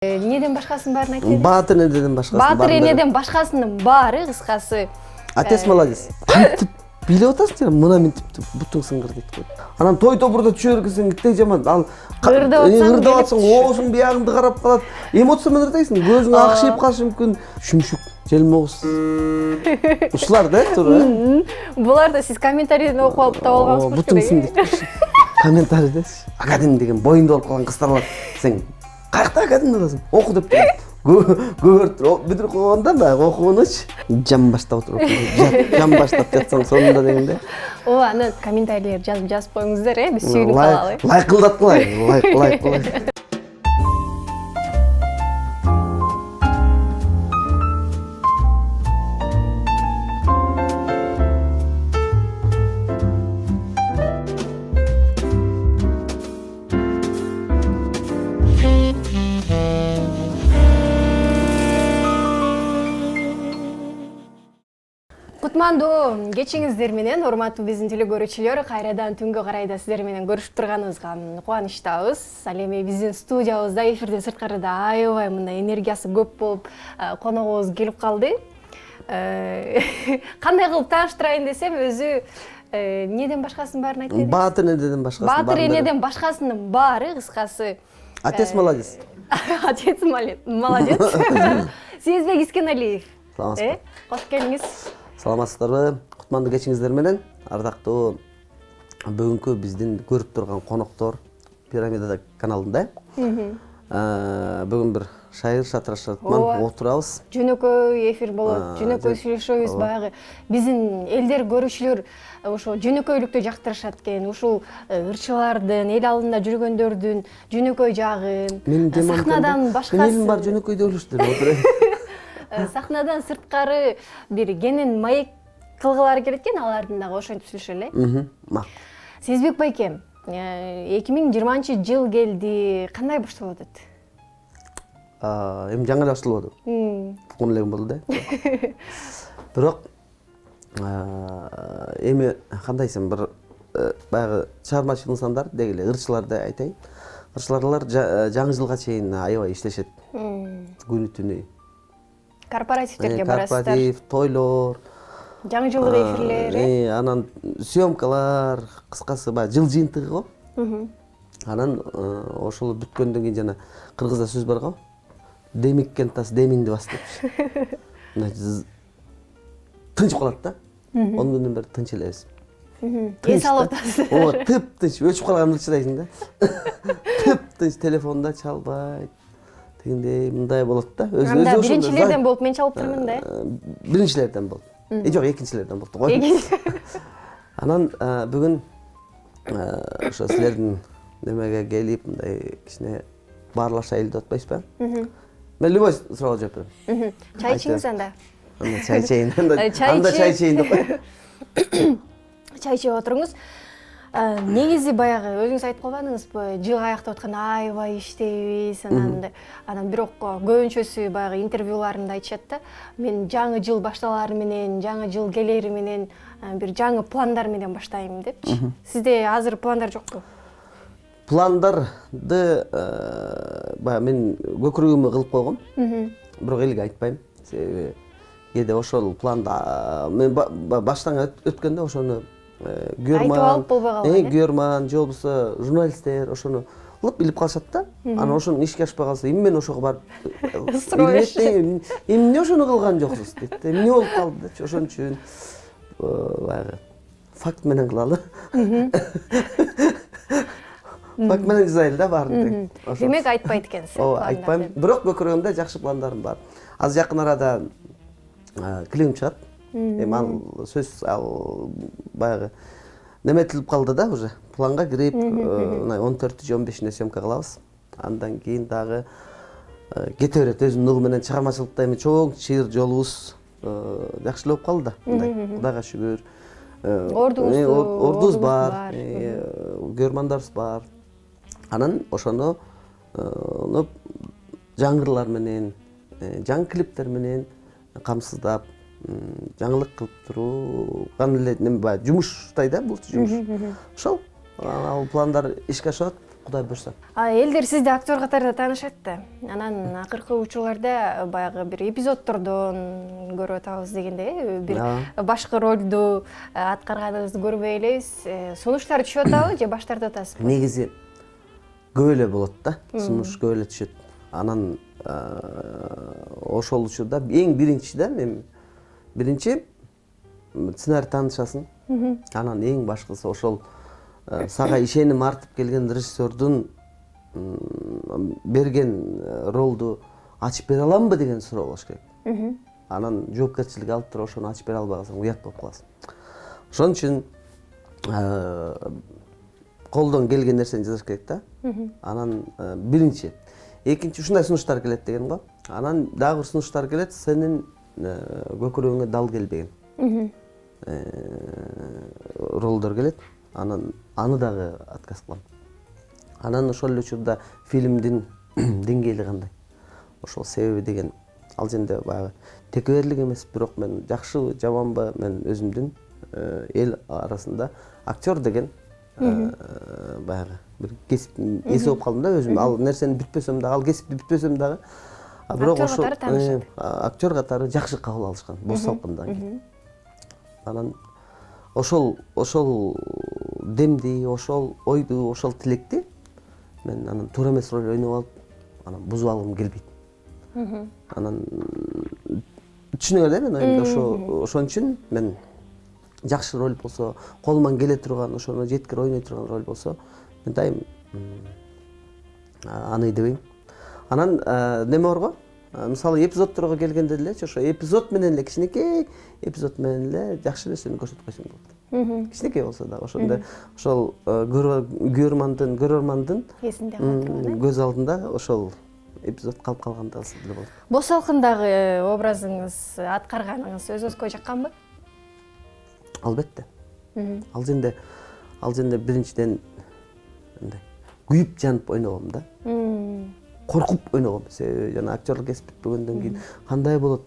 Энеден башкасынын баарын айтып бериңиз. Баатыр энеден башкасын. Баатыр энеден башкасынын баары кыскасы. Отец молодец. Кантип билип атасың жана мына мен типти бутуң сыңгыр дейт го. Анан той тобурда түшө бергенсең китей жаман. Ал ырдап атсаң оозуң биягыңды карап калат. Эмоция менен ырдайсың. Көзүң акшыйып калышы мүмкүн. Шүмшүк, желмоос. Ушулар да туура. Буларды сиз комментарийден окуп алып таап алгансызбы? Бутуң сыңдык. Комментарийде академ деген боюнда болуп калган кыздар бар. Сен каякта академ атасың? Оку деп көбөртүп бүтүрүп койгондо баягы окуунучу жам баштап отуруп жам баштап жатсаң сонунда дегенде. Анан комментарийлер жазып коюңуздар, биз сүйүнүп калалы. Лайк кылайлы. Кутмандуу кечиңиздер менен, урматтуу биздин телекөрүүчүлөр, кайрадан түнгө карай да сиздер менен көрүшүп турганыбызга кубанычтабыз. Ал эми биздин студиябызда эфирден сырткарыда аябай мындай энергиясы көп болуп, коногубуз келип калды. Кандай кылып тааныштырайын десем, өзү эмнеден башкасынын баарын айтып бериңиз. Баатыр энеден башкасынын баары. Баатыр энеден башкасынын баары кыскасы. Отец молодец. Отец молодец. Сезбек Искеналиев. Саламатсызбы. Кош келиңиз. Саламатсыздарбы? Кутмандуу кечиңиздер менен. Ардактуу бүгүнкү биздин көрүп турган коноктор Пирамида каналында. Бүгүн бир шайыр шатырашат менен отурабыз. Жөнөкөй эфир болот, жөнөкөй сүйлөшөбүз баягы. Биздин элдер көрүүчүлөр ошо жөнөкөйлүктү жактырышат экен. Ушул ырчылардын, эл алдында жүргөндөрдүн жөнөкөй жагын, сахнадан башкасы. Менин бар жөнөкөйдө өлүштүр. Сахнадан сырткары бир кенен маек кылгылары келет экен, алардын дагы ошентип сүйлөшөлү. Макул. Сезбек байкем, 2020-жыл келди, кандай башталып атат? Эми жаңы эле башталып атат. Кон эле болду да. Бирок эми кандай десем, бир баягы чыгармачылык нысандар деги эле ырчыларды айтайын. Ырчыларлар жаңы жылга чейин аябай иштешет. Күнү түнү. Корпоративтерге барасыздар. Корпоратив, тойлор, жаңы жылдык эфирлер, анан съемкалар, кыскасы баягы жыл жыйынтыгы го. Анан ошол бүткөндөн кийин жана кыргызда сөз бар го. Демиккен тас демиңди бас деп. Тынчып калат да. 10 күндөн бери тынч элебиз. Эс алып атасыз. Ооба, тып-тынч өчүп калган ырчыдайсың да. Тып-тынч телефонда чалбайт. Тегиндей мындай болот да. Анда биринчилерден болуп мен чалып турмун да. Биринчилерден болду. Жок, экинчилерден болду го. Анан бүгүн ошо силердин немеге келип мындай кичине баарлашайлы деп атпайсызбы? Мен любой суроого жооп берем. Чай ичиңиз анда. Чай чейин. Анда чай чейин деп кой. Чай ичип отуруңуз. Негизи баягы өзүңүз айтып калбадыңызбы, жыл аяктап атканда аябай иштейбиз, анан бирок көбүнчөсү баягы интервьюларында айтышат да, мен жаңы жыл башталары менен, жаңы жыл келери менен бир жаңы пландар менен баштайм депчи. Сизде азыр пландар жокпу? Пландарды баягы мен көкүрөгүмө кылып койгом. Бирок элге айтпайм. Себеби кээде ошол планда мен баштан өткөндө ошону Герман, же болбосо журналисттер ошону кылып билип калышат да. Анан ошонун ишке ашпай калса, эмне ошого барып эмне ошону кылган жоксуз дейт. Эмне болуп калды депчи. Ошон үчүн баягы факт менен кылалы. Факт менен жазайлы да баарын. Демек айтпайт экенсиз. Ооба, айтпайм. Бирок көкүрөгүмдө жакшы пландарым бар. Азыр жакын арада клипим чыгат. Эми ал сөз баягы неметилип калды да уже. Планга кирип, 14-15-ине съемка кылабыз. Андан кийин дагы кете берет. Өзүнүн угу менен чыгармачылыкта эми чоң чыйыр жолубуз жакшы эле болуп калды да. Кудайга шүгүр. Ордубуз бар, көрмандарыбыз бар. Анан ошону жаңырлар менен, жаңы клиптер менен камсыздап жаңылык кылып турган эле неме баягы жумуштай да, бул жумуш. Ошол ал пландар ишке ашат. Кудай буйрса. Элдер сизди актер катарында таанышат да. Анан акыркы учурларда баягы бир эпизоддордон көрүп атабыз дегенде, бир башкы ролду аткарганыңызды көрбөй элебиз. Сунуштар түшүп атабы же баштарда атасызбы? Негизи көп эле болот да, сунуш көп эле түшөт. Анан ошол учурда эң биринчи да, мен биринчи сценарий таанышасың. Анан эң башкысы ошол сага ишеним артып келген режиссердун берген ролду ачып бере аламбы деген суроо болуш керек. Анан жоопкерчилик алып туруп ошону ачып бере албагансаң уят болуп каласың. Ошон үчүн колдон келген нерсени жазыш керек да. Анан биринчи, экинчи ушундай сунуштар келет дегеним го. Анан дагы бир сунуштар келет, сенин көкүрөгүңө дал келбеген ролдор келет. Анан аны дагы отказ кылам. Анан ошол эле учурда фильмдин деңгээли кандай? Ошол себеби деген ал жерде баягы текеберлик эмес, бирок мен жакшы жаманбы мен өзүмдүн эл арасында актер деген баягы бир кесип эсе болуп калдым да өзүм. Ал нерсени бүтпөсөм дагы, ал кесипти бүтпөсөм дагы, бирок ошол актер катары жакшы кабыл алышкан, бос салкындан кийин. Анан ошол демди, ошол ойду, ошол тилекти мен анан туура эмес роль ойноп алып, анан бузуп алгым келбейт. Анан түшүнүңөр да мен оюмду, ошон үчүн мен жакшы роль болсо, колуман келе турган, ошону жеткир ойной турган роль болсо, мен дайым аны идебейм. Анан неме бар го? Мисалы эпизоддорго келгенде делечи, ошо эпизод менен эле кичинекей эпизод менен эле жакшы нерсени көрсөтүп койсоң болот. Кичинекей болсо дагы ошондой ошол көрөрмандын эсинде калат, көз алдында ошол эпизод калып калганда эле болот. Бос салкындагы образыңыз, аткарганыңыз өзүңүзгө жакканбы? Албетте. Ал жерде биринчиден мындай күйүп жанып ойногом да. Коркуп ойногом. Себеби жана актерлук кесип бүтпөгөндөн кийин кандай болот?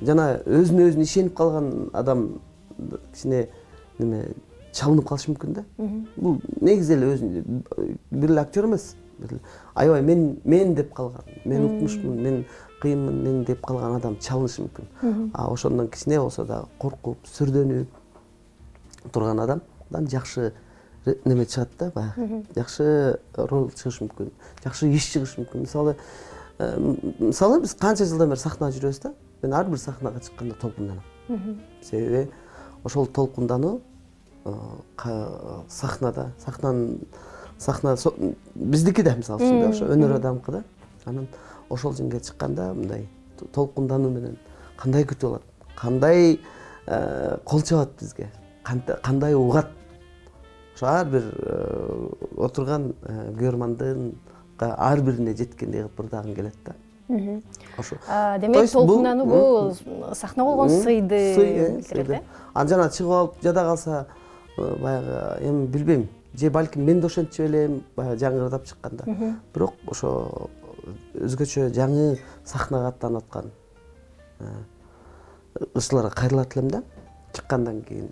Жана өзүнө өзү ишенип калган адам кичине неме чалынып калышы мүмкүн да. Бул негизи эле өзүн бир эле актер эмес. Аябай мен деп калган, мен укмушмун, мен кыйынмын, мен деп калган адам чалынышы мүмкүн. Ошондон кичине болсо дагы коркуп, сүрдөнүп турган адамдан жакшы неме чыгат да, баягы. Жакшы роль чыгышы мүмкүн, жакшы иш чыгышы мүмкүн. Мисалы биз канча жылдан бери сахнада жүрөбүз да. Мен ар бир сахнага чыкканда толкунданам. Себеби ошол толкундануу сахна биздики да, мисалы үчүн ошо өнөр адамкы да. Анан ошол жерге чыкканда мындай толкундануу менен кандай күтүп алат, кандай кол чабат бизге, кандай угат. Ошо ар бир отурган көрөрмандынга ар бирине жеткендей кылып ырдагым келет да. Ошо. Демек толкундануу бул сахна болгон сыйды. Анан жана чыгып алып жада калса баягы эми билбейм, же балким мен да ошентчү элем баягы жаңырдап чыкканда. Бирок ошо өзгөчө жаңы сахнага аттанып аткан ырчыларга кайрылат элем да. Чыккандан кийин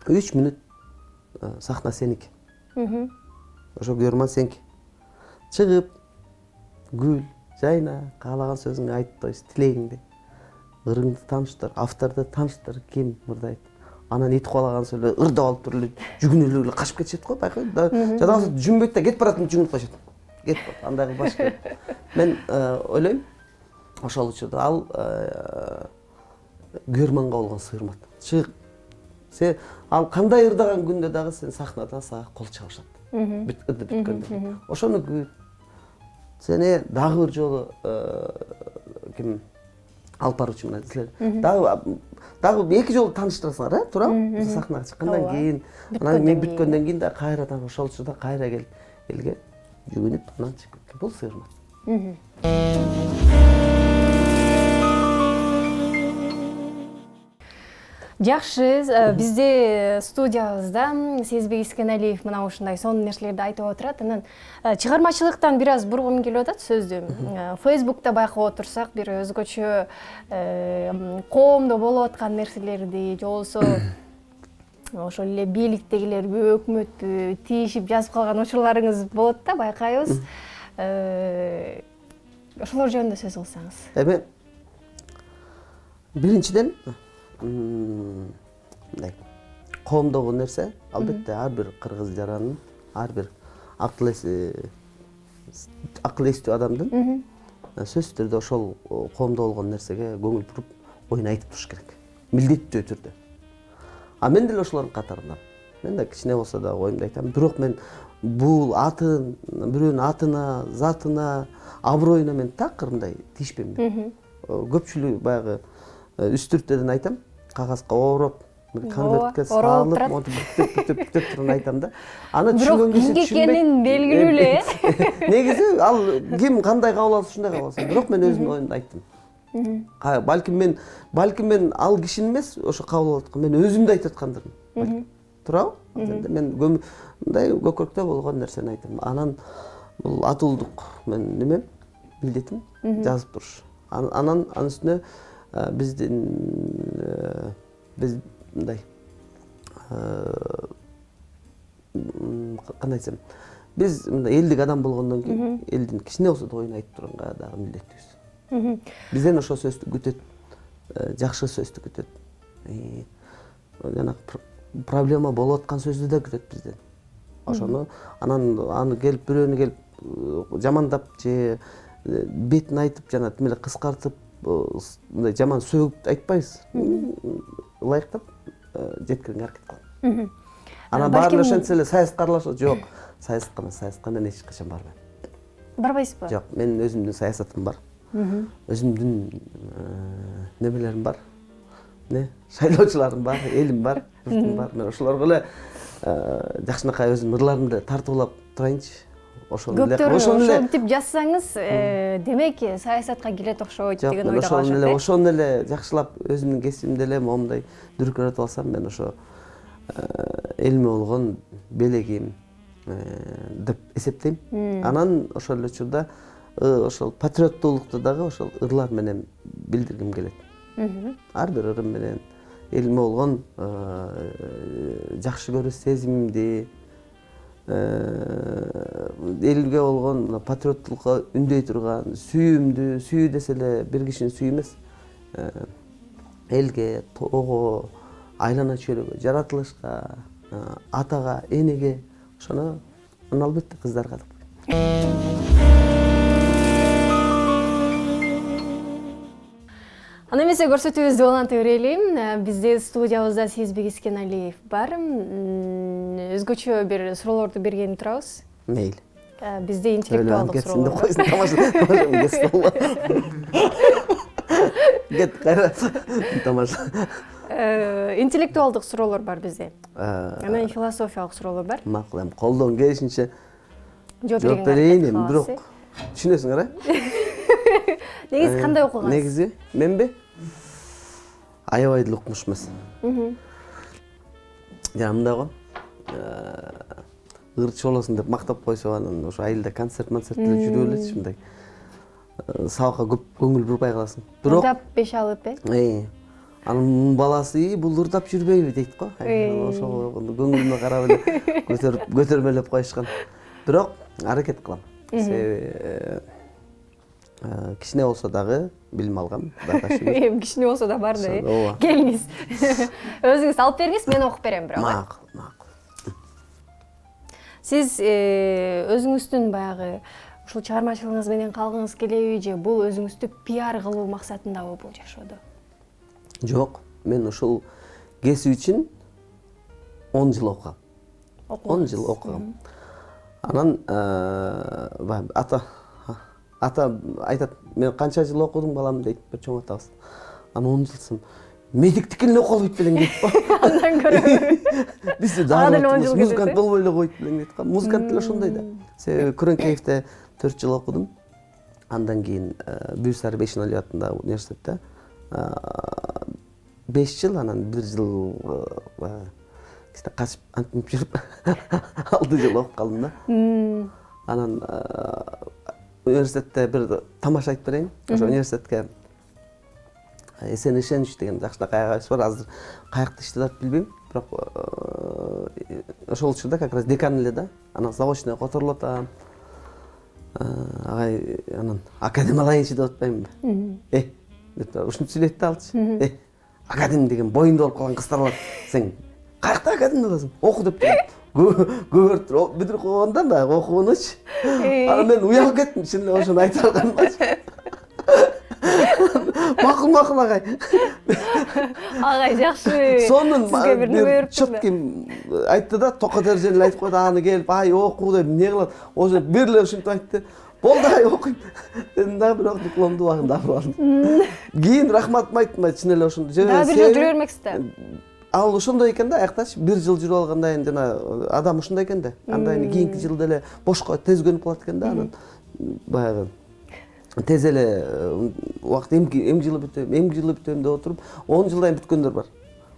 3 мүнөт сахна сеники. Ошо көрөрман сеники. Чыгып, күл, жайна, каалаган сөзүңдү айтып койсуң, тилегиңди. Ырыңды тааныштыр, авторду тааныштыр, ким ырдайт. Анан итип калаган сөйлө ырдап алып туруп эле жүгүнүп эле качып кетишет го, байкайм. Жада калса жүгүнбөйт да, кетип баратып жүгүнүп калышат. Кетип барат, андай кылып баш керек. Мен ойлойм, ошол учурда ал көрөрманга болгон сыйырмат. Чык. Ал кандай ырдаган күндө дагы сен сахнада сага кол чабышат. Бүткөндө. Ошону күт. Сени дагы бир жолу ким алып баруучу менен силер дагы 2 жолу тааныштырасыңар, туурабы? Сахнага чыккандан кийин, анан мен бүткөндөн кийин да кайрадан ошол учурда кайра кел элге жүгүнүп анан чыгып кеткен. Бул сыйырмат. Жакшы, бизде студиябызда Сезбек Искеналиев мына ушундай сонун нерселерди айтып отурат. Анан чыгармачылыктан бир аз бургум келип атат сөздү. Фейсбукта байкап отурсак, бир өзгөчө коомдо болуп аткан нерселерди, же болбосо ошол эле бийликтегилерби, өкмөтпү тийишип жазып калган учурларыңыз болот да, байкайбыз. Ошолор жөнүндө сөз кылсаңыз. Эми биринчиден мындай коомдогу нерсе албетте ар бир кыргыз жаранын, ар бир акыл эстүү адамдын сөзсүз түрдө ошол коомдо болгон нерсеге көңүл буруп, оюн айтып туруш керек. Милдеттүү түрдө. А мен деле ошолордун катарындамын. Мен да кичине болсо да оюмду айтам. Бирок мен бул бирөөнүн атына, затына, аброюна мен такыр мындай тийишпейм. Көпчүлүгү баягы үстүртөдөн айтам, кагазга ороп, конвертке салып, монтип бүктөп турган айтам да. Аны түшүнгөн киши кимге экенин белгилүү эле, э? Негизи ал ким кандай кабыл алса ушундай кабыл алсын. Бирок мен өзүмдүн оюмду айттым. Балким мен ал кишини эмес, ошо кабыл алып аткан, мен өзүмдү айтып аткандырмын. Туурабы? Мен мындай көкүрөктө болгон нерсени айтам. Анан бул атуулдук мен немем, милдетим жазып туруш. Анан үстүнө биз мындай кандай айтсам, биз мындай элдик адам болгондон кийин элдин кичине болсо да оюн айтып турганга дагы милдеттүүбүз. Бизден ошол сөздү күтөт, жакшы сөздү күтөт. Жана проблема болуп аткан сөздү да күтөт бизден. Ошону анан аны келип бирөөнү келип жамандап же бетин айтып жана тим эле кыскартып, мындай жаман сөгүп айтпайбыз. Ылайыктап жеткирүүгө аракет кылам. Анан баары ошентсе эле саясатка аралашат. Жок, саясатка мен эч качан барбайм. Барбайсызбы? Жок, менин өзүмдүн саясатым бар. Өзүмдүн немелерим бар. Шайлоочуларым бар, элим бар, журтум бар. Мен ошолорго эле жакшынакай өзүм ырларымды тартуулап турайынчы. Ошентип жазсаңыз, демек саясатка келет окшойт деген ойдо калышат. Ошону эле жакшылап өзүмдүн кесибимди эле момундай дүркүрөтүп алсам, мен ошо элиме болгон белегим деп эсептейм. Анан ошол эле учурда ошол патриоттуулукту дагы ошол ырлар менен билдиргим келет. Ар бир ырым менен элиме болгон жакшы көрүү сезимимди, элге болгон патриоттулукка үндөй турган сүйүүмдү, сүйүү десе эле бир кишинин сүйүү эмес, элге, тоого, айлана чөйрөгө, жаратылышка, атага, энеге, ошону албетте кыздарга да. Аны эмесе көрсөтүүбүздү уланта берели. Бизде студиябызда Сезбек Искеналиев бар. Өзгөчө бир суроолорду бергени турабыз. Мейли. Бизде интеллектуалдык суроолор бар. Кет кайра. Тамаша. Интеллектуалдык суроолор бар бизде. Анан философиялык суроолор бар. Макул, эми колдон келишинче жооп берейин, эми бирок түшүнөсүңөр, Негизи кандай окугансыз? Негизи менби аябай деле укмуш эмес. Жана мындай го, ырчы болосуң деп мактап койсо, анан ошо айылда концерт эле жүрүп элечи, мындай сабакка көп көңүл бурбай каласың. Бирок ырдап беш алып, анын баласы бул ырдап жүрбөйбү дейт го. Ошол көңүлүмө карап эле көтөрмөлөп коюшкан. Бирок аракет кылам. Себеби кичине болсо дагы билим алгам. Эми кичине болсо да бар да. Келиңиз. Өзүңүз алып бериңиз, мен окуп берем бирок. Макул. Сиз өзүңүздүн баягы ушул чыгармачылыгыңыз менен калгыңыз келеби же бул өзүңүздү пиар кылуу максатындабы бул жашоодо? Жок, мен ушул кесип үчүн 10 жыл окугам. 10 жыл окугам. Анан ата айтат, мен канча жыл окудуң балам дейт, бир чоң атабыз. Анан 10 жылсым. Медиктикин эле окуп алып белең дейт го. Андан көрө. Бизде дагы музыкант болбой эле койт белең дейт го. Музыкант деле ошондой да. Себеби Күрөңкеевде 4 жыл окудум. Андан кийин Бүйсары Бейшеналиев атындагы университетте 5 жыл, анан 1 жыл качып антип жүрүп 6 жыл окуп калдым да. Анан университетте бир тамаша айтып берейин. Ошо университетке Эсен Ишенович деген жакшынакай агайыбыз бар. Азыр каякта иштеп атат билбейм. бирок ошол учурда как раз декан эле да. Анан заочный которулуп атам. Агай анан академ алайынчы деп атпаймынбы? Деп ушинтип сүйлөйт да алчы. Академ деген боюнда болуп калган кыздар бар. Сен каякта академ аласың? Оку деп көбөртүп бүтүрүп койгондо баягы окуунучу. Анан мен уялып кеттим, чын эле ошону айтып алганымчы. Макул агай. Агай жакшы. Сонун сизге бир неме берип четким айтты да, токот эрже эле айтып койду, аны келип ай оку деп эмне кылат? Ошо бир эле ушинтип айтты. Болду ай окуйм. Дедим дагы бирок дипломду убагында алып алдым. Кийин рахматымды айттым, чын эле ошондо. Дагы бир жыл жүрө бермексиз да. Ал ошондой экен да, аяктачы бир жыл жүрүп алгандан кийин жана адам ушундай экен да. Андан кийин кийинки жылда эле бошко тез көнүп калат экен да, анан баягы тез эле убакыт эмки жылы бүтөм деп отуруп 10 жылдан бүткөндөр бар.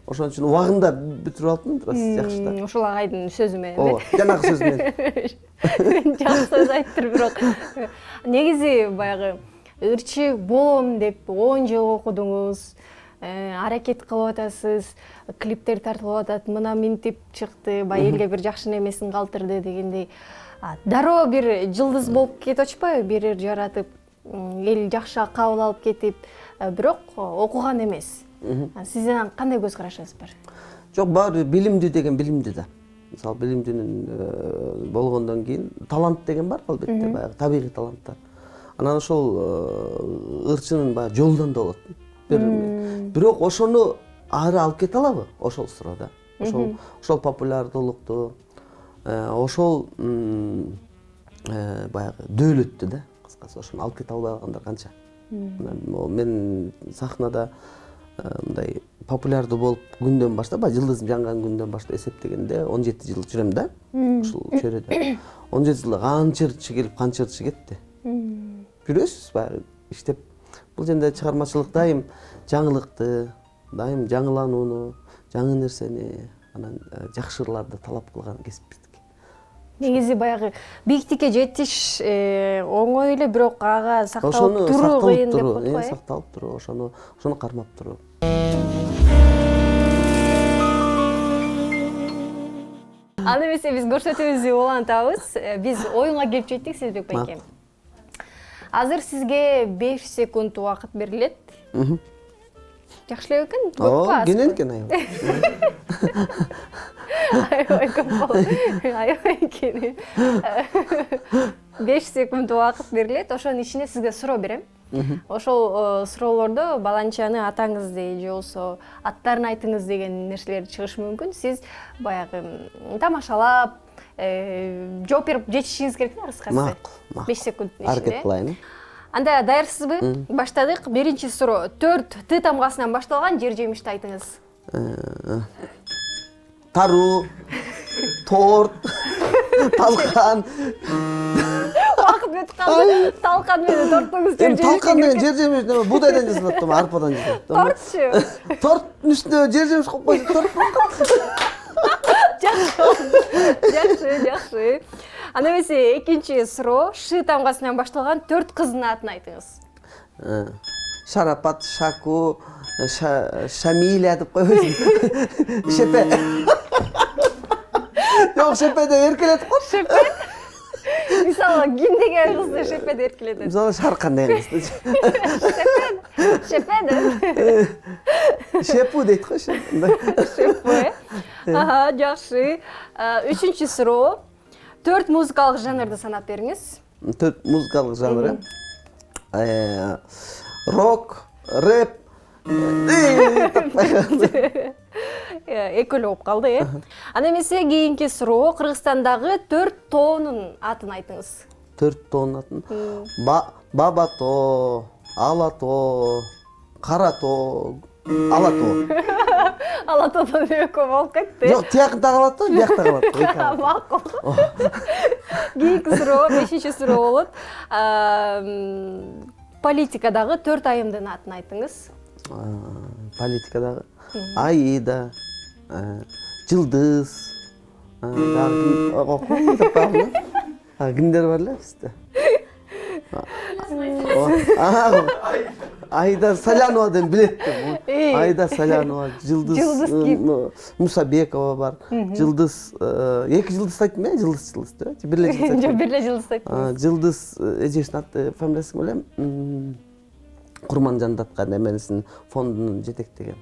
Ошон үчүн убагында бүтүрүп алыптым, жакшы да. Ошол агайдын сөзү менен. Ооба, жанагы сөз менен. Жакшы сөз айттыр бирок. Негизи баягы ырчы болом деп 10 жыл окудуңуз, аракет кылып атасыз, клиптер тартылып атат, мына минтип чыкты, баягы элге бир жакшы немесин калтырды дегендей. Дароо бир жылдыз болуп кетип атышпайбы, бир жаратып, эл жакшы кабыл алып кетип, бирок окуган эмес. Сиздин кандай көз карашыңыз бар? Жок, баары билимдүү деген билимдүү да. Мисалы билимдүүнүн болгондон кийин талант деген бар албетте, баягы табигый таланттар. Анан ошол ырчынын баягы жолдон да болот. Бирок ошону ары алып кете алабы? Ошол суроо да. Ошол популярдуулукту, ошол баягы дөөлөттү да, кыскасы ошону алып кете албай калгандар канча. Мен сахнада мындай популярдуу болуп күндөн баштап, жылдызым жанган күндөн баштап эсептегенде 17 жыл жүрөм да. Ушул чөйрөдө. 17 жылда канча ырчы келип, канча ырчы кетти. Жүрөсүз баягы иштеп. Бул жерде чыгармачылык дайым жаңылыкты, дайым жаңыланууну, жаңы нерсени, анан жакшы ырларды талап кылган кесиптик. Негизи баягы бийиктикке жетиш оңой эле, бирок ага сакталып туруу кыйын деп коет. Сакталып туруу, ошону кармап туруу. Аны эмесе биз көрсөтүүбүздү улантабыз. Биз оюнга келип жеттик, Сезбек байке. Азыр сизге 5 секунд убакыт берилет. Жакшы эле экен? Ооба, кенен экен аябай. Аябай көп болду. Аябай кенен. 5 секунд убакыт берилет. Ошонун ичинде сизге суроо берем. Ошол суроолордо баланчаны атаңызды же болбосо аттарын айтыңыз деген нерселер чыгышы мүмкүн. Сиз баягы тамашалап, жооп берип жетишиңиз керек да кыскасы. Макул. 5 секундтун ичинде. Аракет кылайын. Анда даярсызбы? Баштадык. Биринчи суроо. 4 Т тамгасынан башталган жер жемишти айтыңыз. Таруу, торт, талкан. Убакыт өтүп калды. Талкан менен торттуңуз жер жемиш. Талкан менен жер жемиш неме? Будайдан жасалат да, арпадан жасалат. Тортчу. Торттун үстүнө жер жемиш коюп койсо торт болот. Жакшы. Анда эмесе экинчи суроо. Ш тамгасынан башталган 4 кыздын атын айтыңыз. Шарапат, Шаку, Шамиля деп койбойсуң. Шепе. Жок, Шепе деп эркелетип кой. Шепе? Мисалы, ким деген кызды Шепе деп эркелетет? Мисалы, Шаркан деген кызды. Шепе деп? Шепу дейт кой, Шепе. Жакшы. Үчүнчү суроо. 4 музыкалык жанрды санап бериңиз. 4 музыкалык жанры. Рок, рэп. Экөлө болуп калды, Анда эмесе кийинки суроо. Кыргызстандагы 4 тоонун атын айтыңыз. 4 тоонун атын? Баба тоо, Ала тоо, Кара тоо, Ала тоо. Ала тоодон экөө болуп кетти. Жок, тиякта калат да, биякта калат. Макул. Кийинки суроо, 5-чи суроо болот. Политикадагы 4 айымдын атын айтыңыз. Политикадагы Аида, Жылдыз, кимдер бар эле бизде? Айдар Саляновадан билет деп. Айдар Салянова, Жылдыз ким? Мусабекова бар. Жылдыз, эки жылдыз айттым я, жылдыз деп. Бир эле жылдыз айттым. Жок, бир эле жылдыз айттыңыз. Жылдыз эжесин аты, фамилиясын билем. Курманжандаткан эменесин фондунун жетектеген.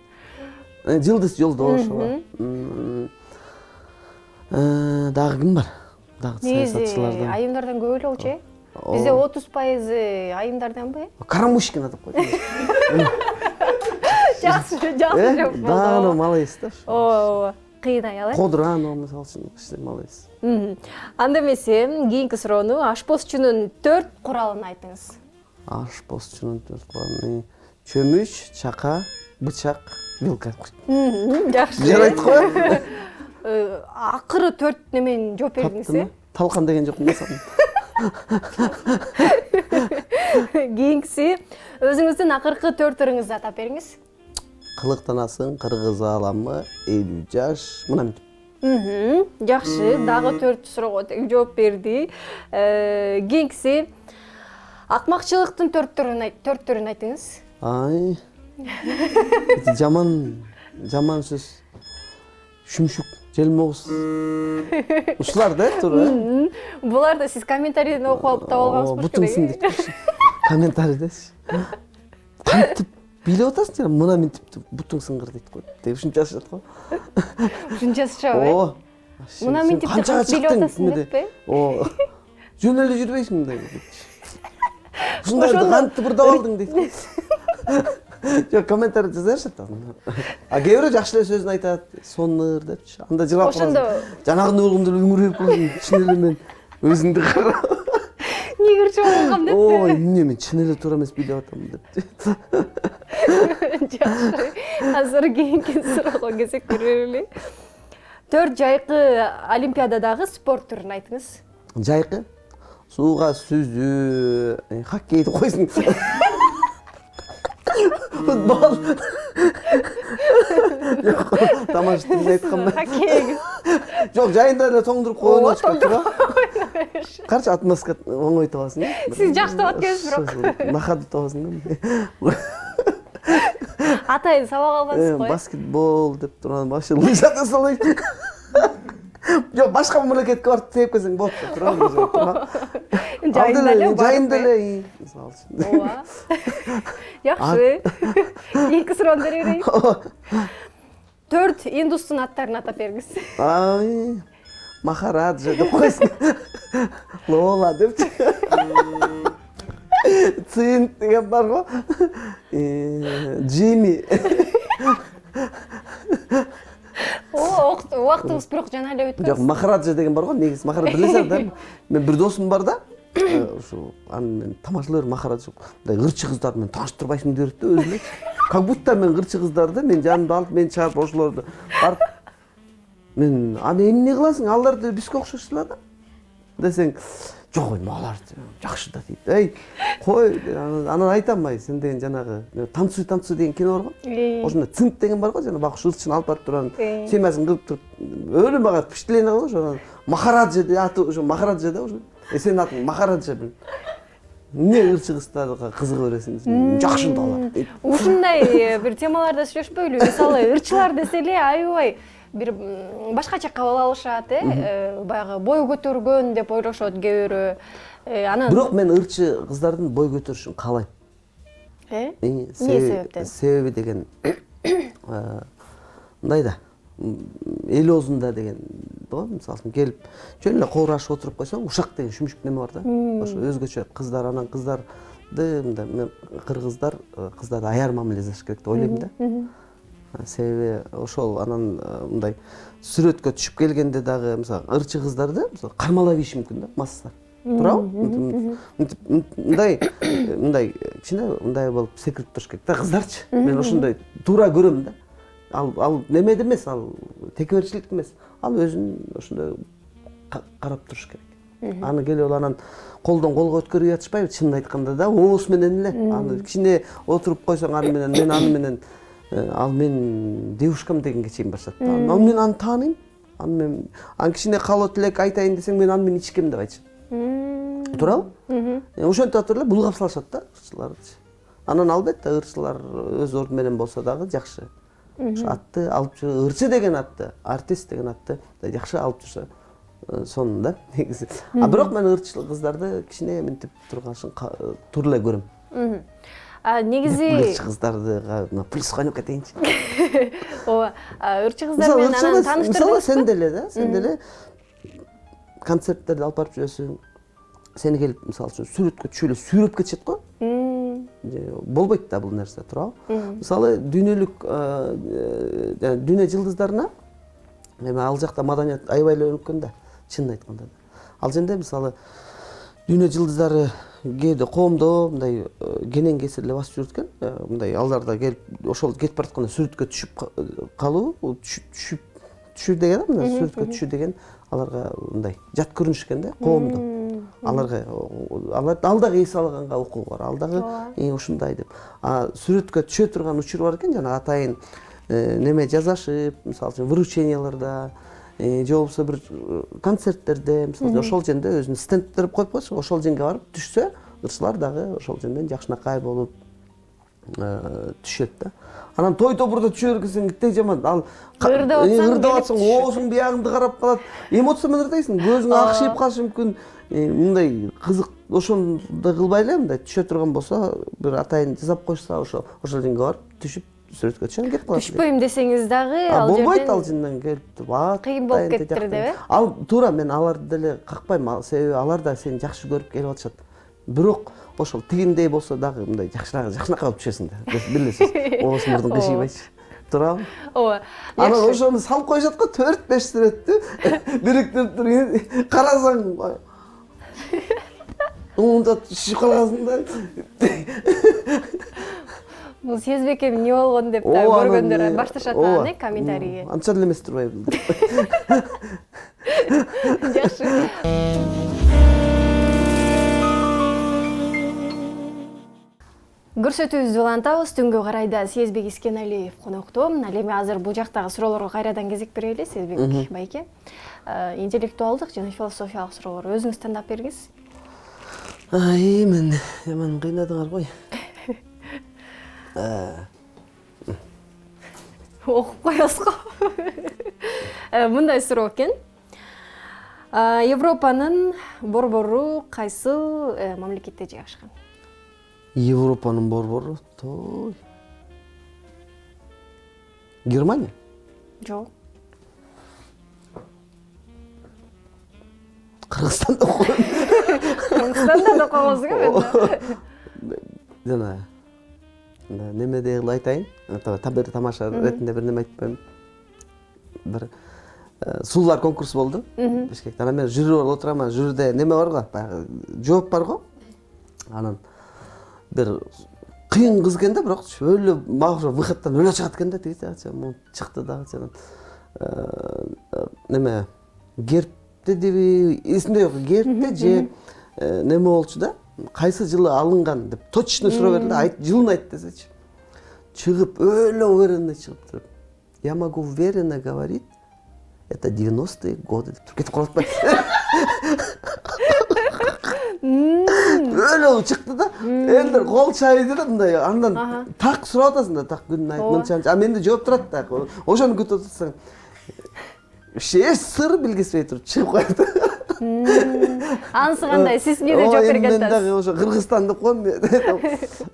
Жылдыз Жолдошова. Дагы ким бар? Дагы саясатчылардан. Айымдардан көп эле болчу э? Бизде 30% айымдарданбы? Карамушкин атап койду. Жакшы жооп болду. Да, молодец да. Ооба, кыйын аял э? Кодранова мисалы үчүн кичине молодец. Анда эмесе, кийинки суроону ашпозчунун 4 куралын айтыңыз. Ашпозчунун 4 куралы: чөмүч, чака, бычак, вилка. Жакшы. Жарайт го. Акыры 4 немен жооп бердиңиз э? Талкан деген жокмун да саған. Кийинкиси, өзүңүздүн акыркы 4 ырыңызды атап бериңиз. Кылыктанасың, кыргыз ааламы, 50 жаш, мына мынтип. Жакшы, дагы 4 суроого тең жооп берди. Кийинкиси, акмакчылыктын 4 түрүн айтыңыз. Ай. Жаман сөз. Шүмшүк, желмоос. Ушулар да, туура. Буларды сиз комментарийден окуп алып таап алгансызбы? Бутуңсың дейт. Комментарийдеси. Кантип билип атасың жана мына мынтип бутуң сыңгыр дейт го. Деп ушунча жазышат го. Ушунчасычабы? Оо. Мына мынтип билип атасың деппи? Оо. Жөн эле жүрбөйсүң мындай. Ушундайды кантип бурдап алдың дейт. Жок, комментарий жазышат. А кээ бирөө жакшы эле сөзүн айтат, соныр депчи. Анда жылап каласың. Жанагы болгондо эле үңүрөп каласың. Чын эле мен өзүңдү кара. Негирчи болгом деппи? Ой, эмне мен чын эле туура эмес билип атам депчи. Жакшы. Азыр кийинки суроого кезек берели. 4 жайкы олимпиададагы спорт түрүн айтыңыз. Жайкы? Сууга сүзүү, хоккейди койсуң. Футбол. Жок, тамаштын айткам. Хоккей. Жок, жайында эле тоңдуруп койгоч туура. Карчы отмазка оңой табасың. Сиз жакшы табат экенсиз бирок. Нахады табасың. Атайын сабак алгансыз го. Баскетбол деп турган башы лыжада салайт. Жок, башка мамлекетке барып тээп келсең болот туурабы? Жайында эле, мисалы үчүн. Ооба. Жакшы. Эки суроону бере берейин. 4 индустун аттарын атап бериңиз. Ай, Махараджа деп койсуң. Лола депчи. Цин деген бар го. Джими. Убактыбыз бирок жана эле өтүп. Жок, Махараджа деген бар го, негизи Махараджа билесиңер да. Мен бир досум бар да. Ушу аны мен тамашалар Махараджа. Мындай ырчы кыздар мен тааныштырбайсың деп да өзүнө. Как будто мен ырчы кыздарды мен жанымда алып, мен чыгарып ошолорду барып мен аны эмне кыласың? Алар да бизге окшош эле да. Десең, жок эми алар жакшы да дейт. Эй, кой, анан айтам, ай, сен деген жанагы танцуй деген кино бар го. Ошондо цинк деген бар го, жана бак ырчын алып барып турган, семьясын кырып туруп, өлүм бага впечатление кылды ошо. Махараджа деп аты ошо Махараджа да ошо. Сенин атың Махараджа бил. Эмне ырчы кыздарга кызыга бересиңиз? Жакшы да алар дейт. Ушундай бир темаларда сүйлөшпөйлү. Мисалы, ырчылар десе эле аябай бир башкача кабыл алышат, баягы бой көтөргөн деп ойлошот кээ бирөө. Анан бирок мен ырчы кыздардын бой көтөрүшүн каалайм. Эмне себептен? Себеби деген мындай да. Эл оозунда деген го, мисалы келип, жөн эле коорашып отуруп койсоң, ушак деген шүмшүк неме бар да. Ошо өзгөчө кыздар, анан кыздарды мындай мен кыздарды аяр мамиле жасаш керек деп ойлойм да. Себеби ошол анан мындай сүрөткө түшүп келгенде дагы мисалы ырчы кыздарды мисалы кармалай бериши мүмкүн да, массалар. Туурабы? Мындай кичине мындай болуп секирип туруш керек да кыздарчы. Мен ошондой туура көрөм да. Ал немеде эмес, ал текеберчилик эмес. Ал өзүн ошондой карап туруш керек. Аны келип ал анан колдон колго өткөрүп жатышпайбы, чынын айтканда да, оос менен эле. Аны кичине отуруп койсоң аны менен, мен аны менен ал мен девушкам дегенге чейин башат. Ал мен аны тааныйм. Аны мен кичине калоо тилек айтайын десең, мен аны мен ичкем деп айтчы. Туурабы? Ошентип атып эле булгап салышат да кызчыларды. Анан албетте ырчылар өз орду менен болсо дагы жакшы. Ошо атты алып жүрө, ырчы деген атты, артист деген атты жакшы алып жүрсө сонун да негизи. Бирок мен ырчыл кыздарды кичине мынтип турганышын туура эле көрөм. Негизи ырчы кыздарды плюска ойноп кетейинчи. ооба, ырчы кыздар менен анан тааныштырдыңызбы? Мисалы сен деле концерттерди алып барып жүрөсүң. Сени келип мисалы үчүн сүрөткө түшүп эле сүйрөп кетишет го. Болбойт да бул нерсе, туурабы? Мисалы дүйнө жылдыздарына эми ал жакта маданият аябай эле өнүккөн да, чынын айтканда. Ал жерде мисалы дүйнө жылдыздары кээде коомдо мындай кенен кесир эле басып жүрөт экен. Мындай алдарда келип ошол кетип баратканда сүрөткө түшүп калуу, түшүү деген, мына сүрөткө түшүү деген аларга мындай жат көрүнүш экен да, коомдо. Алар дагы эс алганга укугу бар. Ал дагы ушундай деп. Сүрөткө түшө турган учур бар экен, жана атайын неме жазашып, мисалы үчүн вырученияларда, же болбосо бир концерттерде, мисалы ошол жерде өзүнүн стендтерин коюп койсо, ошол жерге барып түшсө, ырчылар дагы ошол жерден жакшынакай болуп түшөт да. Анан той тобурда түшө бергенсең тек жаман. Ал ырдап атсаң, оозуң биягыңды карап калат. Эмоция менен ырдайсың, көзүң акшыйып калышы мүмкүн. Мындай кызык ошондой кылбай эле мындай түшө турган болсо, бир атайын жасап койсо, ошол жерге барып түшүп сүрөткө түшөм кетип калат. Түшпөйм десеңиз дагы ал жерден болбойт, ал жерден келип кыйын болуп кеттир деп. Ал туура, мен аларды деле какпайм, себеби алар да сени жакшы көрүп келип атышат. Бирок ошол тигиндей болсо дагы мындай жакшынакай болуп түшөсүң да. Билесиз, оозун мурдун кыйшыйбайчы. Туурабы? Ооба. Анан ошону салып коюшат го, 4-5 сүрөттү бириктирип туруп карасаң мында түшүп калгансың да. Бул Сезбек эми эмне болгон деп да көргөндөр башташат анан комментарийге. Анча эле эмес турбайбы? Жакшы. Көрсөтүүбүздү улантабыз. Түнгө карайда Сезбек Искеналиев конокто. Ал эми азыр бул жактагы суроолорго кайрадан кезек берели. Сезбек байке. Интеллектуалдык жана философиялык суроолор өзүңүз тандап бергиз. Мен жаман кыйнадыңар ғой. Окуп коебуз го. Мындай суроо экен. Европанын борбору кайсыл мамлекетте жайгашкан? Европанын борбору той. Германия? Жок. Кыргызстанда окуган. Кыргызстанда да окугансыз го мен. Жана неме дегиле айтайын. Табир тамаша ретинде бир неме айтпайм. Бир суулар конкурсу болду. Бишкекте. Анан мен жюри болуп отурам, жюриде неме бар го, баягы жооп бар го. Анан бир кыйын кыз экен да, бирок өлө мага выходтан өлө чыгат экен да, тиги чыкты дагы жанан. Неме гербте деби, эсимде жок, гербте же неме болчу да, кайсы жылы алынган деп точно суроо берилди, жылын айт десечи. Чыгып өлө уверенно чыгып туруп, я могу уверенно говорить, это 90-е годы деп кетип калат да. Өлө чыкты да, элдер кол чайды да мындай, андан так сурап атасың да, так күнүн айт, мынчанча. Менде жооп турат да, ошону күтүп отурсаң. Эч сыр билгизбей туруп чыгып коет. Анысы кандай, сиз эмне деп жооп берген атасыз? Мен дагы ошо Кыргызстан деп коем.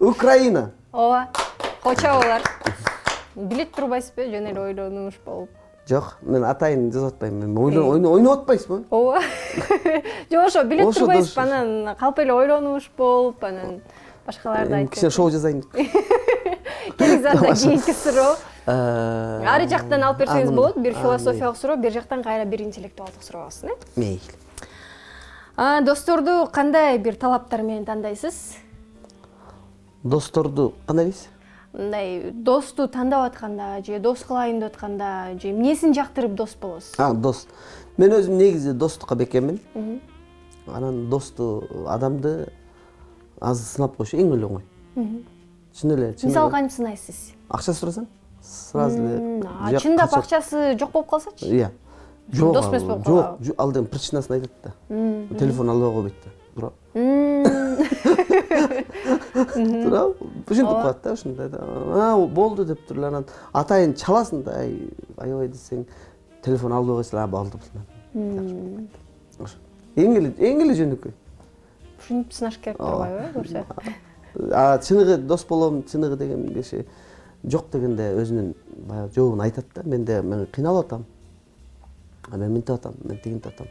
Украина. Ооба. Кочоболор. Билет турбайсызбы, жөн эле ойлонуш болуп? Жок, мен атайын жазып атпайм. Мен ойноп атпайсызбы? Ооба. Жок, ошо билет турбайсызбы, анан калп эле ойлонуш болуп, анан башкаларды айтып. Кичине шоу жазайын. Келиңиз анда кийинки суроо. Ары жактан алып берсеңиз болот. Бир философиялык суроо, бир жактан кайра бир интеллектуалдык суроо болсун, Мейли. Досторду кандай бир талаптар менен тандайсыз? Досторду кандай дейсиз? Мындай досту тандап атканда, же дос кылайын деп атканда, же эмнесин жактырып дос болосуз? Дос. Мен өзүм негизи достукка бекеммин. Анан досту адамды аз сынап коюш эң эле оңой. Чын эле. Мисалы кантип сынайсыз? Акча сурасаң, сразу эле. Чындап акчасы жок болуп калсачы? Иә. Дос эмес болуп калат. Жок, ал деген причинасын айтат да. Телефон албай койбойт да. туурабы ушинтип коет да ушундай да болду деп туруп эле анан атайын чаласың да аябай десең телефон албай койсоң болду ошо эң эле жөнөкөй ушинтип сынаш керек турбайбы көрсө чыныгы дос болом чыныгы деген киши жок дегенде өзүнүн баягы жообун айтат да мен кыйналып атам мен мынтип атам мен тигинтип атам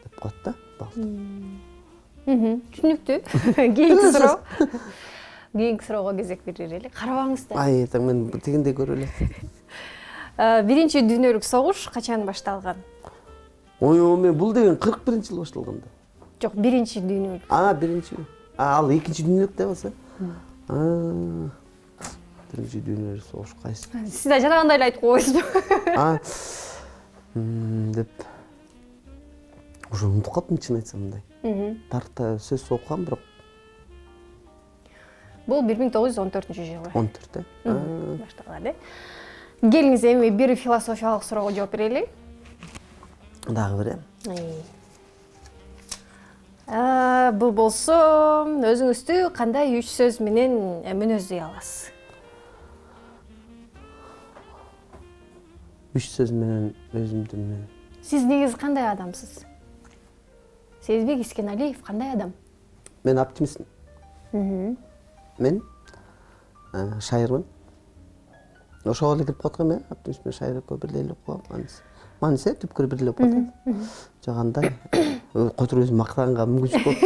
деп коет да түшүнүктүү кийинки суроого кезек берели карабаңыздар ай таң мен тигиндей көрүп элем биринчи дүйнөлүк согуш качан башталган ой мен бул деген 41-жылы башталган да жок биринчи дүйнөлүк биринчи ал экинчи дүйнөлүк да болсо биринчи дүйнөлүк согуш кайсы сиз да жанагындай эле айтып койбойсузбу деп уже унутуп калыптым чын айтсам мындай тарыхта сөз окугам бирок бул 1914-жылы 14 башталган келиңиз эми бир философиялык суроого жооп берели дагы бир бул болсо өзүңүздү кандай 3 сөз менен мүнөздөй аласыз 3 сөз менен өзүмдү сиз негизи кандай адамсыз Сезбек Искеналиев кандай адам мен оптимистмин мен шайырмын ошого эле кирип калат го эми оптимист менен шайыр экөө бирдей эле окугам мааниси түпкүрү бир эле болуп калат жок андай котуруп өзүм мактаганга мүмкүнчүлүк болуп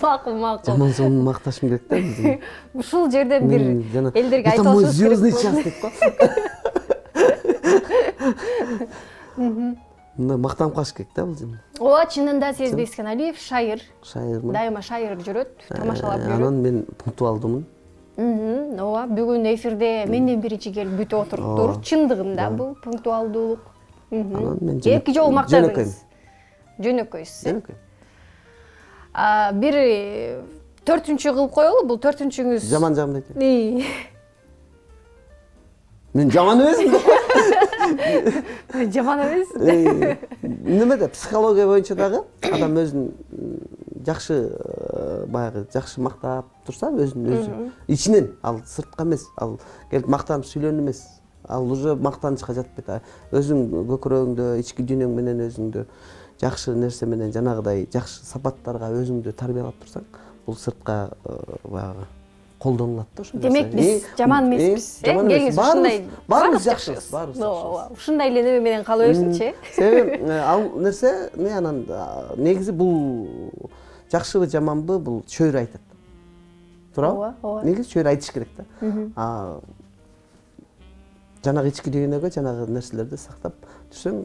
калат макул жаман сонун макташым керек да ушул жерден бир элдерге айтып айтып звездный час деп го мындай мактанып калыш керек да бул жерде ооба чынында Сезбек Искеналиев шайырмын дайыма шайыр жүрөт тамашалап жүрөт анан мен пунктуалдуумун ооба бүгүн эфирде менден биринчи келип күтүп отуруптур чындыгында бул пунктуалдуулук анан мен эки жолу мактадыңыз жөнөкөйсүз бир 4-чү кылып коелу бул 4-чүңүз жаман жагымды айтайын мен жаман эмесмин жаман эмес немеде психология боюнча дагы адам өзүн жакшы баягы жакшы мактап турса өзүн өзү ичинен ал сыртка эмес ал келип мактанып сүйлөнүү эмес ал уже мактанычка жатпайт өзүң көкүрөгүңдө ички дүйнөң менен өзүңдү жакшы нерсе менен жанагыдай жакшы сапаттарга өзүңдү тарбиялап турсаң бул сыртка баягы колдонулат да ошо демек биз жаман эмеспиз келиңиз ушундай баарыбыз жакшыбыз баарыбыз ооба ушундай эле неме менен кала берсинчи себеби ал нерсе анан негизи бул жакшыбы жаманбы бул чөйрө айтат туурабы ооба негизи чөйрө айтыш керек да жанагы ички дүйнөгө жанагы нерселерди сактап жүрсөң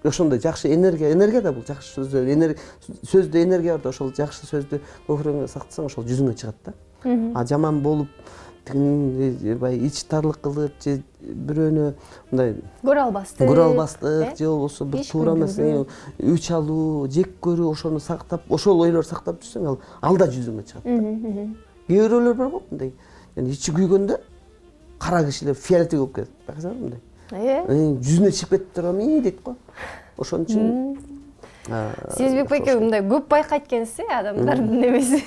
ошондой жакшы энергия да бул жакшы сөздө энергия бар да ошол жакшы сөздү көкүрөгүңдө сактасаң ошол жүзүңө чыгат да жаман болуп баягы ич тарлык кылып же бирөөнү мындай көрө албастык же болбосо бир туура эмес үч алуу жек көрүү ошону сактап ошол ойлорду сактап жүрсөң ал да жүзүңө чыгат да кээ бирөөлөр бар го мындай ичи күйгөндө кара кишилер фиолетовый болуп кетет байкасаңар мындай жүзүнө чыгып кетип турам дейт го ошон үчүн Сезбек байке мындай көп байкайт экенсиз адамдардын немеси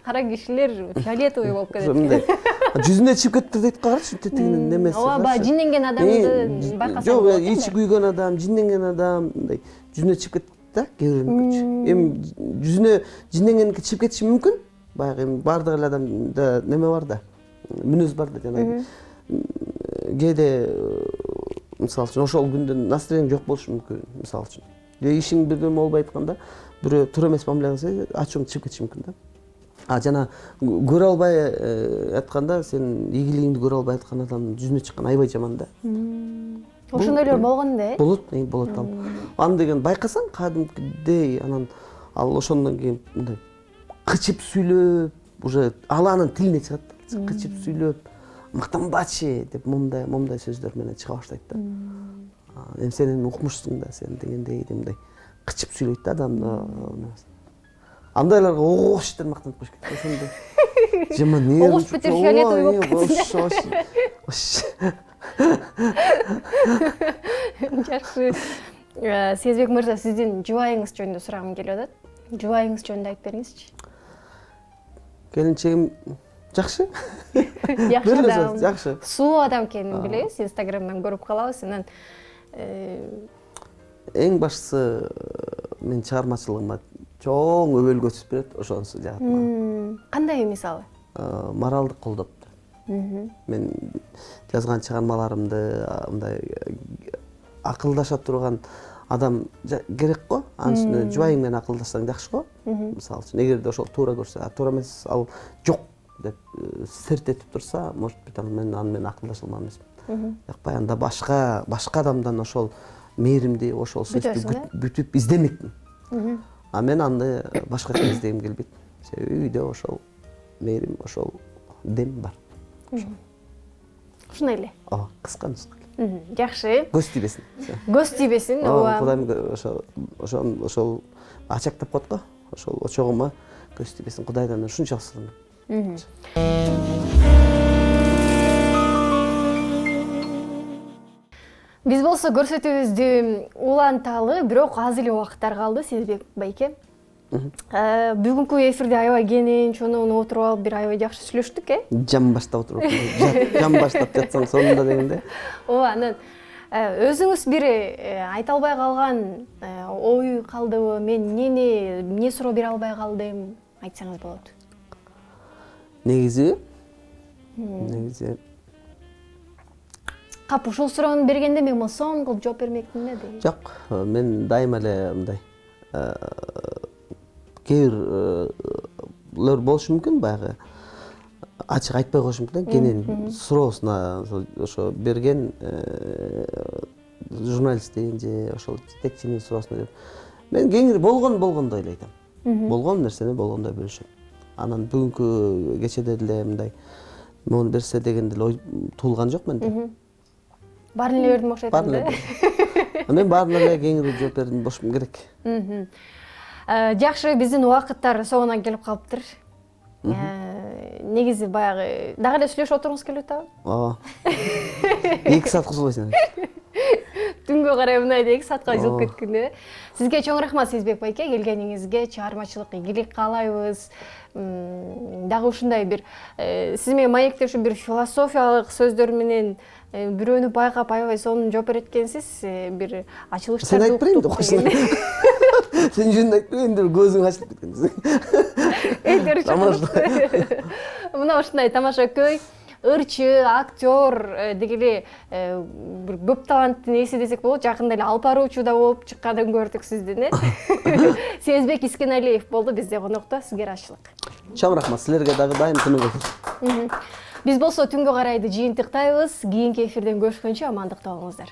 кара кишилер фиолетовый болуп кетет жүзүнө чыгып кетиптир дейт го карачы тетигинин немеси ооба баягы жинденген адамды байкасаң жок ичи күйгөн адам жинденген адам мындай жүзүнө чыгып кетет да кээ бирөөнүнкүчү эми жүзүнө жинденгеники чыгып кетиши мүмкүн баягы эми баардык эле адамда неме бар да мүнөз бар да жанагы кээде мисалы үчүн ошол күндө настроениең жок болушу мүмкүн мисалы үчүн же ишиң бирдеме болбой атканда бирөө туура эмес мамиле кылса ачууң чыгып кетиши мүмкүн да жана көрө албай атканда сен ийгилигиңди көрө албай аткан адамдын жүзүнө чыккан аябай жаман да ошондойлор болгон да болот ал аны деген байкасаң кадимкидей анан ал ошондон кийин мындай кычып сүйлөп уже ал анын тилине чыгат кычып сүйлөп мактанбачы деп момундай сөздөр менен чыга баштайт да эми сен эми укмушсуң да сен дегендей мындай кычып сүйлөйт да адамды андайларга ого иштер мактанып коюш керек ошондой жаман огуш бетер фиолетовый болуп кетсин жакшы Сезбек мырза сиздин жубайыңыз жөнүндө сурагым келип атат жубайыңыз жөнүндө айтып бериңизчи Келинчегим жакшы. Жакшы Бир эле адам. сөз, жакшы. Сулуу адам экенин билебиз, Инстаграмдан көрүп калабыз. Анан Эң башкысы мен чыгармачылыгыма чоң өбөлгө түшүп берет, ошонусу жагат. кандай мисалы? Моралдык колдоп. Мен жазган чыгармаларымды мындай акылдаша турган адам керек го. Анын үстүнө жубайың менен акылдашсаң жакшы го. Мисалы үчүн, эгерде ошол туура көрсө, туура эмес, ал жок деп серт этип турса, может быть, мен аны менен акылдаша алам эмесмин. Бирок баягында башка адамдан ошол мээримди, ошол сөздү бүтүп издемекмин. А мен аны башкача издегим келбейт. Себеби үйдө ошол мээрим, ошол дем бар. Ушундай эле. Ооба, кыска нуска. Жакшы. Көз тийбесин. Көз тийбесин. Ооба. Кудайым ошол ачактап коет го. Ошол очогума көз тийбесин. Кудайдан ушунчалык сурайм. Биз болсо көрсөтүүбүздү уланталы, бирок аз эле убакыттар калды, Сезбек байке. Бүгүнкү эфирде аябай кенен, чоң отуруп алып, бир аябай жакшы сүйлөштүк, Жам баштап отуруп, жам баштап жатсаң сонунда дегенде. Ооба, анан өзүңүз бир айта албай калган ой калдыбы, мен эмне суроо бере албай калдым, айтсаңыз болот. Негизи Кап ушул суроону бергенде мен мосон кылып жооп бермекмин да дейм. жок, мен дайыма эле мындай кээ бирлөр болушу мүмкүн, баягы ачык айтпай коюшу мүмкүн, кенен суроосуна ошо берген журналисттин же ошол жетекчинин суроосуна деп. Мен кеңири болгондой эле айтам. Болгон нерсени болгондой бөлүшөм. Анан бүгүнкү кечеде деле мындай мону берсе деген деле ой туулган жок менде. Баарын эле бердим окшойт да. Мен баарына эле кеңири жооп бердим болушум керек. Жакшы, биздин убакыттар соңуна келип калыптыр. Негизи баягы дагы эле сүйлөшүп отургуңуз келип атабы? Ооба. 2 саат козулбайсың. Түнгө карай мындай 2 саатка жылып кеткенде. Сизге чоң рахмат, Сезбек байке, келгениңизге, чыгармачылык ийгилик каалайбыз. Дагы ушундай бир сиз менен маектешип бир философиялык сөздөр менен бирөөнү байкап аябай сонун жооп берет экенсиз. Бир ачылыштарды Сен айтып берейин деп. Сен жөнүндө айтып берейин деп көзүң ачылып кеткен. Мына ушундай тамаша көй, ырчы, актер дегеле бир көп таланттын ээси десек болот. Жакында эле алпаруучу да болуп чыкканын көрдүк сиздин. Сезбек Искеналиев болду бизде конокто. Сизге ырачылык. Чоң рахмат, силерге дагы дайым тыныгы эфир. Биз болсо түнгө карайды жыйынтыктайбыз. Кийинки эфирден көрүшкөнчө амандыкта болуңуздар.